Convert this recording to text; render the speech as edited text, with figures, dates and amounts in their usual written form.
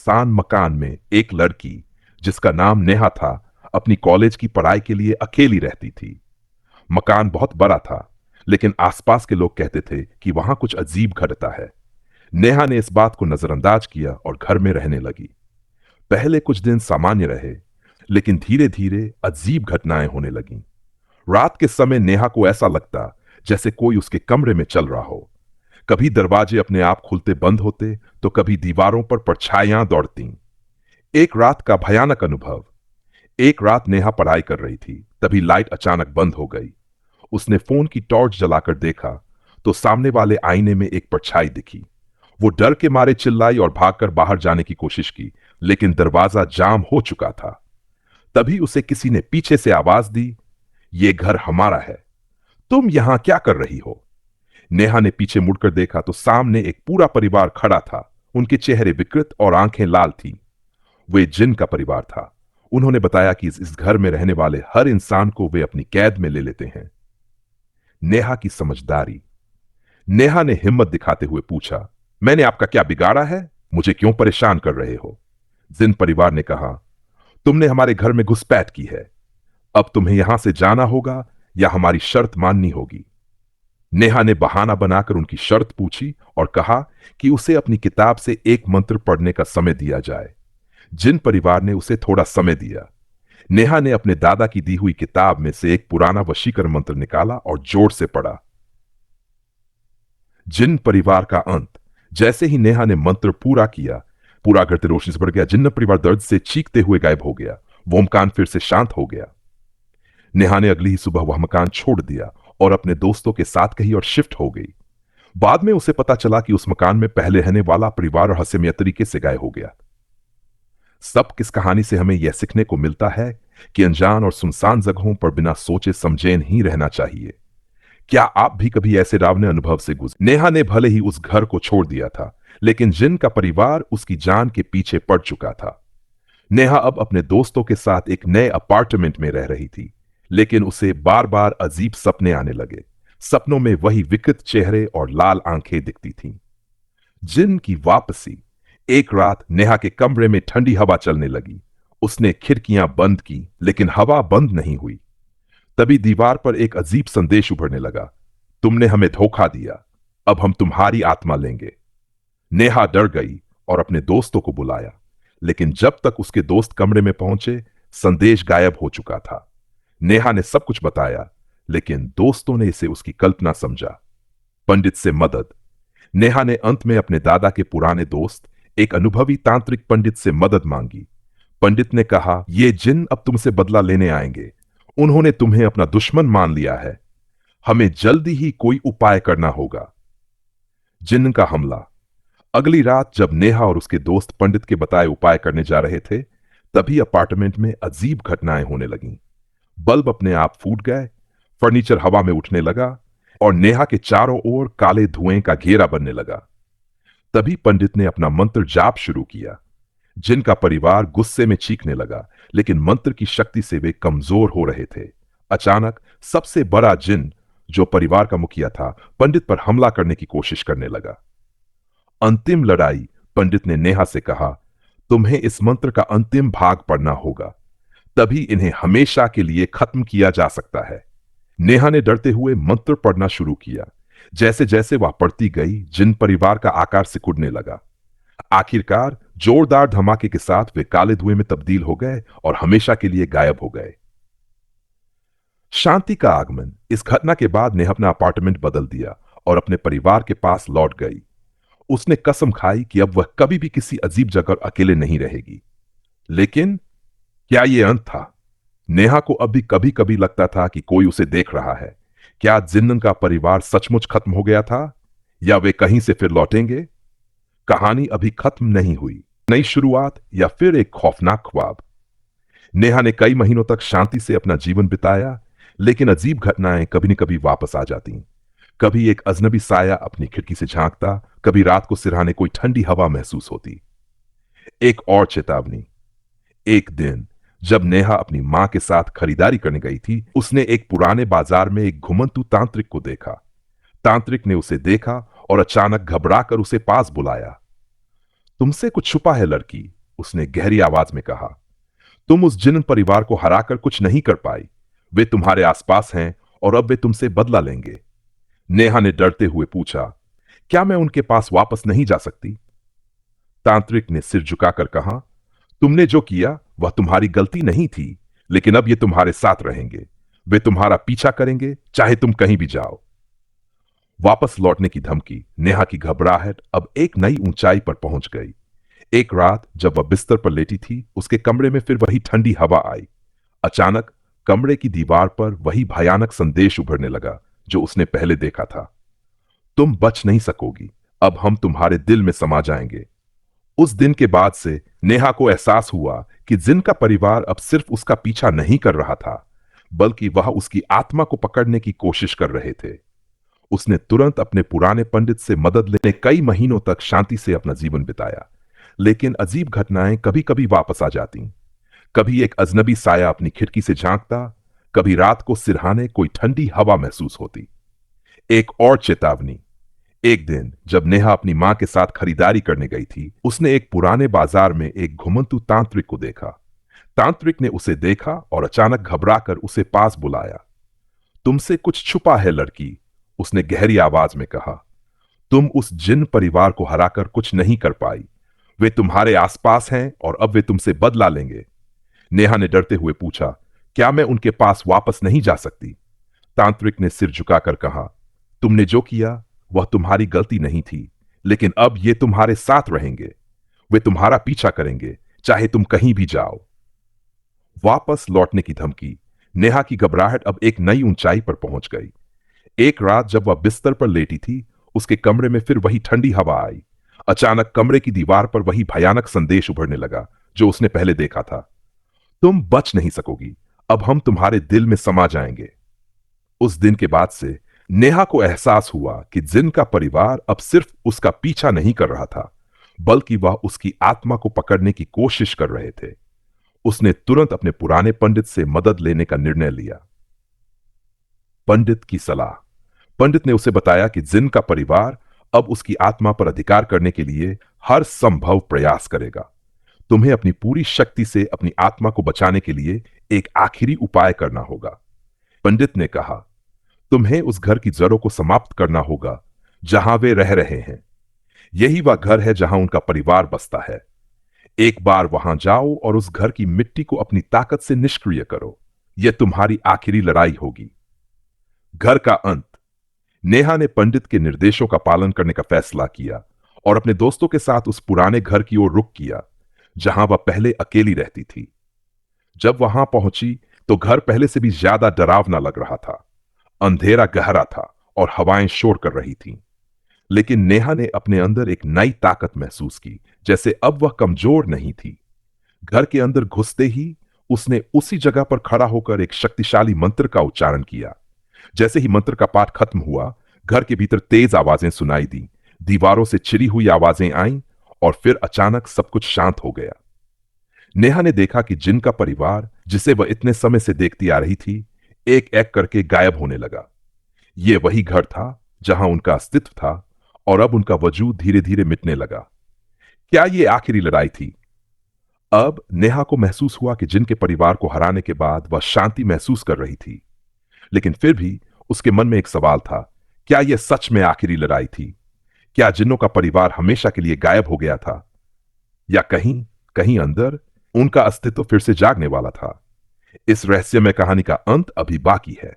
सुनसान मकान में एक लड़की, जिसका नाम नेहा था, अपनी कॉलेज की पढ़ाई के लिए अकेली रहती थी। मकान बहुत बड़ा था, लेकिन आसपास के लोग कहते थे कि वहां कुछ अजीब घटता है। नेहा ने इस बात को नजरअंदाज किया और घर में रहने लगी। पहले कुछ दिन सामान्य रहे, लेकिन धीरे धीरे अजीब घटनाएं होने लगीं। रात के समय नेहा को ऐसा लगता जैसे कोई उसके कमरे में चल रहा हो। कभी दरवाजे अपने आप खुलते बंद होते, तो कभी दीवारों पर परछाइयां दौड़तीं। एक रात का भयानक अनुभव। एक रात नेहा पढ़ाई कर रही थी, तभी लाइट अचानक बंद हो गई। उसने फोन की टॉर्च जलाकर देखा, तो सामने वाले आईने में एक परछाई दिखी। वो डर के मारे चिल्लाई और भागकर बाहर जाने की कोशिश की, लेकिन दरवाजा जाम हो चुका था। तभी उसे किसी ने पीछे से आवाज दी, "ये घर हमारा है, तुम यहां क्या कर रही हो?" नेहा ने पीछे मुड़कर देखा तो सामने एक पूरा परिवार खड़ा था। उनके चेहरे विकृत और आंखें लाल थीं। वे जिन का परिवार था। उन्होंने बताया कि इस घर में रहने वाले हर इंसान को वे अपनी कैद में ले लेते हैं। नेहा की समझदारी। नेहा ने हिम्मत दिखाते हुए पूछा, "मैंने आपका क्या बिगाड़ा है? मुझे क्यों परेशान कर रहे हो?" जिन परिवार ने कहा, "तुमने हमारे घर में घुसपैठ की है। अब तुम्हें यहां से जाना होगा या हमारी शर्त माननी होगी।" नेहा ने बहाना बनाकर उनकी शर्त पूछी और कहा कि उसे अपनी किताब से एक मंत्र पढ़ने का समय दिया जाए। जिन परिवार ने उसे थोड़ा समय दिया। नेहा ने अपने दादा की दी हुई किताब में से एक पुराना वशीकरण मंत्र निकाला और जोर से पढ़ा। जिन परिवार का अंत। जैसे ही नेहा ने मंत्र पूरा किया, पूरा घर से रोशनी से भर गया। जिन्न परिवार दर्द से चीखते हुए गायब हो गया। वो मकान फिर से शांत हो गया। नेहा ने अगली ही सुबह वह मकान छोड़ दिया और अपने दोस्तों के साथ कहीं और शिफ्ट हो गई। बाद में उसे पता चला कि उस मकान में पहले रहने वाला परिवार रहस्यमय तरीके से गायब हो गया। सब किस कहानी से हमें यह सीखने को मिलता है कि अनजान और सुनसान जगहों पर बिना सोचे समझे नहीं रहना चाहिए। क्या आप भी कभी ऐसे डरावने अनुभव से गुजरे? नेहा ने भले ही उस घर को छोड़ दिया था, लेकिन जिन का परिवार उसकी जान के पीछे पड़ चुका था। नेहा अब अपने दोस्तों के साथ एक नए अपार्टमेंट में रह रही थी, लेकिन उसे बार बार अजीब सपने आने लगे। सपनों में वही विकृत चेहरे और लाल आंखें दिखती थीं। जिन की वापसी। एक रात नेहा के कमरे में ठंडी हवा चलने लगी। उसने खिड़कियां बंद की, लेकिन हवा बंद नहीं हुई। तभी दीवार पर एक अजीब संदेश उभरने लगा, "तुमने हमें धोखा दिया, अब हम तुम्हारी आत्मा लेंगे।" नेहा डर गई और अपने दोस्तों को बुलाया, लेकिन जब तक उसके दोस्त कमरे में पहुंचे, संदेश गायब हो चुका था। नेहा ने सब कुछ बताया, लेकिन दोस्तों ने इसे उसकी कल्पना समझा। पंडित से मदद। नेहा ने अंत में अपने दादा के पुराने दोस्त, एक अनुभवी तांत्रिक पंडित से मदद मांगी। पंडित ने कहा, "ये जिन अब तुमसे बदला लेने आएंगे। उन्होंने तुम्हें अपना दुश्मन मान लिया है। हमें जल्दी ही कोई उपाय करना होगा।" जिन का हमला। अगली रात जब नेहा और उसके दोस्त पंडित के बताए उपाय करने जा रहे थे, तभी अपार्टमेंट में अजीब घटनाएं होने लगीं। बल्ब अपने आप फूट गए, फर्नीचर हवा में उठने लगा और नेहा के चारों ओर काले धुएं का घेरा बनने लगा। तभी पंडित ने अपना मंत्र जाप शुरू किया। जिनका परिवार गुस्से में चीखने लगा, लेकिन मंत्र की शक्ति से वे कमजोर हो रहे थे। अचानक सबसे बड़ा जिन, जो परिवार का मुखिया था, पंडित पर हमला करने की कोशिश करने लगा। अंतिम लड़ाई। पंडित ने नेहा से कहा, "तुम्हें इस मंत्र का अंतिम भाग पढ़ना होगा, तभी इन्हें हमेशा के लिए खत्म किया जा सकता है।" नेहा ने डरते हुए मंत्र पढ़ना शुरू किया। जैसे जैसे वह पढ़ती गई, जिन परिवार का आकार सिकुड़ने लगा। आखिरकार जोरदार धमाके के साथ वे काले धुएं में तब्दील हो गए और हमेशा के लिए गायब हो गए। शांति का आगमन। इस घटना के बाद नेहा अपना अपार्टमेंट बदल दिया और अपने परिवार के पास लौट गई। उसने कसम खाई कि अब वह कभी भी किसी अजीब जगह अकेले नहीं रहेगी। लेकिन क्या यह अंत था? नेहा को अब भी कभी कभी लगता था कि कोई उसे देख रहा है। क्या जिन्न का परिवार सचमुच खत्म हो गया था, या वे कहीं से फिर लौटेंगे? कहानी अभी खत्म नहीं हुई। नई शुरुआत या फिर एक खौफनाक ख्वाब। नेहा ने कई महीनों तक शांति से अपना जीवन बिताया, लेकिन अजीब घटनाएं कभी न कभी वापस आ जाती। कभी एक अजनबी साया अपनी खिड़की से झांकता, कभी रात को सिरहाने कोई ठंडी हवा महसूस होती। एक और चेतावनी। एक दिन जब नेहा अपनी मां के साथ खरीदारी करने गई थी, उसने एक पुराने बाजार में एक घुमंतू तांत्रिक को देखा। तांत्रिक ने उसे देखा और अचानक घबराकर उसे पास बुलाया। "तुमसे कुछ छुपा है लड़की, उसने गहरी आवाज में कहा। तुम उस जिन परिवार को हराकर कुछ नहीं कर पाई। वे तुम्हारे आसपास हैं और अब वे तुमसे बदला लेंगे। नेहा ने डरते हुए पूछा, क्या मैं उनके पास वापस नहीं जा सकती? तांत्रिक ने सिर झुकाकर कहा, तुमने जो किया वह तुम्हारी गलती नहीं थी, लेकिन अब ये तुम्हारे साथ रहेंगे। वे तुम्हारा पीछा करेंगे चाहे तुम कहीं भी जाओ। वापस लौटने की धमकी नेहा की घबराहट अब एक नई ऊंचाई पर पहुंच गई। एक रात जब वह बिस्तर पर लेटी थी, उसके कमरे में फिर वही ठंडी हवा आई। अचानक कमरे की दीवार पर वही भयानक संदेश उभरने लगा जो उसने पहले देखा था। तुम बच नहीं सकोगी, अब हम तुम्हारे दिल में समा जाएंगे। उस दिन के बाद से नेहा को एहसास हुआ कि जिन का परिवार अब सिर्फ उसका पीछा नहीं कर रहा था, बल्कि वह उसकी आत्मा को पकड़ने की कोशिश कर रहे थे। उसने तुरंत अपने पुराने पंडित से मदद लेने कई महीनों तक शांति से अपना जीवन बिताया। लेकिन अजीब घटनाएं कभी कभी वापस आ जाती। कभी एक अजनबी साया अपनी खिड़की से झांकता, कभी रात को सिरहाने कोई ठंडी हवा महसूस होती। एक और चेतावनी। एक दिन जब नेहा अपनी मां के साथ खरीदारी करने गई थी, उसने एक पुराने बाजार में एक घुमंतू तांत्रिक को देखा। तांत्रिक ने उसे देखा और अचानक घबराकर उसे पास बुलाया। तुमसे कुछ छुपा है लड़की, उसने गहरी आवाज में कहा। तुम उस जिन परिवार को हराकर कुछ नहीं कर पाई। वे तुम्हारे आसपास हैं और अब वे तुमसे बदला लेंगे। नेहा ने डरते हुए पूछा, क्या मैं उनके पास वापस नहीं जा सकती? तांत्रिक ने सिर झुकाकर कहा, तुमने जो किया वह तुम्हारी गलती नहीं थी, लेकिन अब ये तुम्हारे साथ रहेंगे। वे तुम्हारा पीछा करेंगे चाहे तुम कहीं भी जाओ। वापस लौटने की धमकी नेहा की घबराहट अब एक नई ऊंचाई पर पहुंच गई। एक रात जब वह बिस्तर पर लेटी थी, उसके कमरे में फिर वही ठंडी हवा आई। अचानक कमरे की दीवार पर वही भयानक संदेश उभरने लगा जो उसने पहले देखा था। तुम बच नहीं सकोगी, अब हम तुम्हारे दिल में समा जाएंगे। उस दिन के बाद से नेहा को एहसास हुआ कि जिन का परिवार अब सिर्फ उसका पीछा नहीं कर रहा था, बल्कि वह उसकी आत्मा को पकड़ने की कोशिश कर रहे थे। उसने तुरंत अपने पुराने पंडित से मदद लेने का निर्णय लिया। पंडित की सलाह। पंडित ने उसे बताया कि जिन का परिवार अब उसकी आत्मा पर अधिकार करने के लिए हर संभव प्रयास करेगा। तुम्हें अपनी पूरी शक्ति से अपनी आत्मा को बचाने के लिए एक आखिरी उपाय करना होगा। पंडित ने कहा, तुम्हें उस घर की जड़ों को समाप्त करना होगा जहां वे रह रहे हैं। यही वह घर है जहां उनका परिवार बसता है। एक बार वहां जाओ और उस घर की मिट्टी को अपनी ताकत से निष्क्रिय करो। यह तुम्हारी आखिरी लड़ाई होगी। घर का अंत। नेहा ने पंडित के निर्देशों का पालन करने का फैसला किया और अपने दोस्तों के साथ उस पुराने घर की ओर रुख किया जहां वह पहले अकेली रहती थी। जब वहां पहुंची तो घर पहले से भी ज्यादा डरावना लग रहा था। अंधेरा गहरा था और हवाएं शोर कर रही थीं। लेकिन नेहा ने अपने अंदर एक नई ताकत महसूस की, जैसे अब वह कमजोर नहीं थी। घर के अंदर घुसते ही उसने उसी जगह पर खड़ा होकर एक शक्तिशाली मंत्र का उच्चारण किया। जैसे ही मंत्र का पाठ खत्म हुआ, घर के भीतर तेज आवाजें सुनाई दी, दीवारों से चिरी हुई आवाजें आईं और फिर अचानक सब कुछ शांत हो गया। नेहा ने देखा कि जिन का परिवार, जिसे वह इतने समय से देखती आ रही थी, एक एक करके गायब होने लगा। यह वही घर था जहां उनका अस्तित्व था और अब उनका वजूद धीरे धीरे मिटने लगा। क्या यह आखिरी लड़ाई थी? अब नेहा को महसूस हुआ कि जिन के परिवार को हराने के बाद वह शांति महसूस कर रही थी। लेकिन फिर भी उसके मन में एक सवाल था, क्या यह सच में आखिरी लड़ाई थी? क्या जिन्नों का परिवार हमेशा के लिए गायब हो गया था, या कहीं कहीं अंदर उनका अस्तित्व फिर से जागने वाला था? इस रहस्यमय कहानी का अंत अभी बाकी है।